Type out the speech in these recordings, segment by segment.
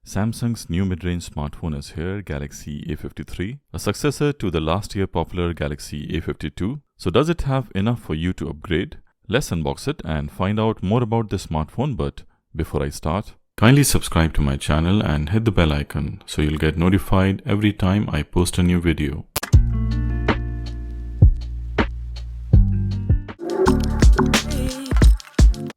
Samsung's new mid-range smartphone is here, Galaxy A53, a successor to the last year popular Galaxy A52. So does it have enough for you to upgrade? Let's unbox it and find out more about this smartphone, but before I start, kindly subscribe to my channel and hit the bell icon so you'll get notified every time I post a new video.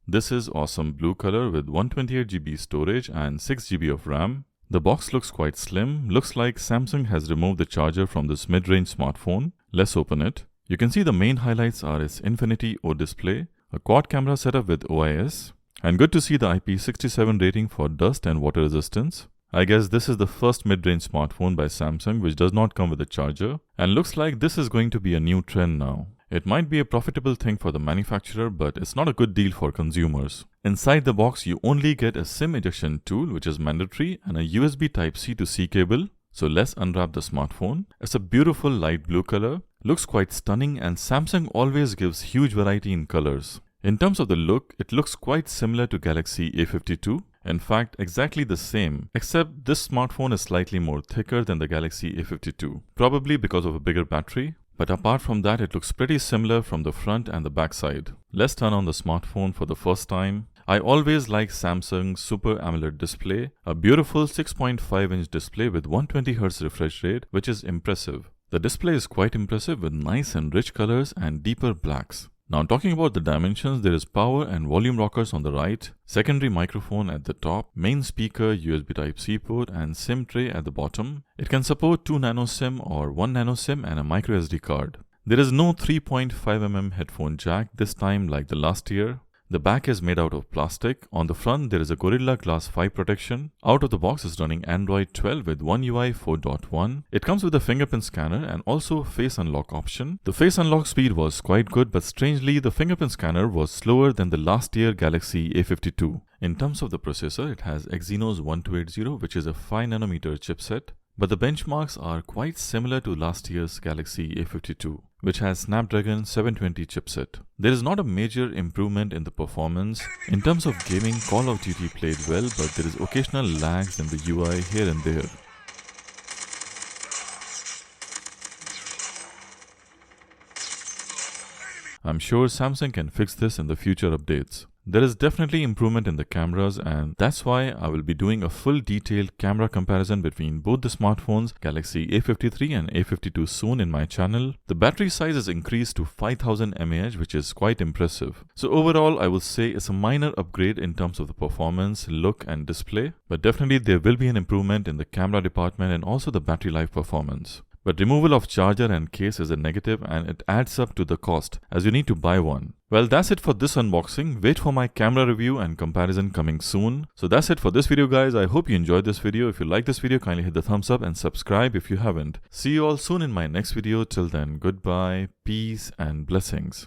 This is awesome blue color with 128GB storage and 6GB of RAM. The box looks quite slim. Looks like Samsung has removed the charger from this mid-range smartphone. Let's open it. You can see the main highlights are its Infinity O display, a quad camera setup with OIS, and good to see the IP67 rating for dust and water resistance. I guess this is the first mid-range smartphone by Samsung which does not come with a charger, and looks like this is going to be a new trend now. It might be a profitable thing for the manufacturer, but it's not a good deal for consumers. Inside the box, you only get a SIM ejection tool, which is mandatory, and a USB Type-C to C cable. So let's unwrap the smartphone. It's a beautiful light blue color, looks quite stunning, and Samsung always gives huge variety in colors. In terms of the look, it looks quite similar to Galaxy A52. In fact, exactly the same, except this smartphone is slightly more thicker than the Galaxy A52, probably because of a bigger battery. But apart from that, it looks pretty similar from the front and the back side. Let's turn on the smartphone for the first time. I always like Samsung's Super AMOLED display, a beautiful 6.5-inch display with 120Hz refresh rate, which is impressive. The display is quite impressive with nice and rich colors and deeper blacks. Now talking about the dimensions, there is power and volume rockers on the right, secondary microphone at the top, main speaker, USB Type-C port, and SIM tray at the bottom. It can support 2 nano SIM or 1 nano SIM and a micro SD card. There is no 3.5mm headphone jack this time like the last year. The back is made out of plastic. On the front, there is a Gorilla Glass 5 protection. Out of the box is running Android 12 with One UI 4.1. It comes with a fingerprint scanner and also face unlock option. The face unlock speed was quite good, but strangely, the fingerprint scanner was slower than the last year Galaxy A52. In terms of the processor, it has Exynos 1280, which is a 5nm chipset. But the benchmarks are quite similar to last year's Galaxy A52, which has Snapdragon 720 chipset. There is not a major improvement in the performance. In terms of gaming, Call of Duty played well, but there is occasional lags in the UI here and there. I'm sure Samsung can fix this in the future updates. There is definitely improvement in the cameras, and that's why I will be doing a full detailed camera comparison between both the smartphones, Galaxy A53 and A52 soon in my channel. The battery size is increased to 5000 mAh, which is quite impressive. So overall, I will say it's a minor upgrade in terms of the performance, look and display, but definitely there will be an improvement in the camera department and also the battery life performance. But removal of charger and case is a negative, and it adds up to the cost as you need to buy one. Well, that's it for this unboxing. Wait for my camera review and comparison coming soon. So that's it for this video, guys. I hope you enjoyed this video. If you like this video, kindly hit the thumbs up and subscribe if you haven't. See you all soon in my next video. Till then, goodbye, peace and blessings.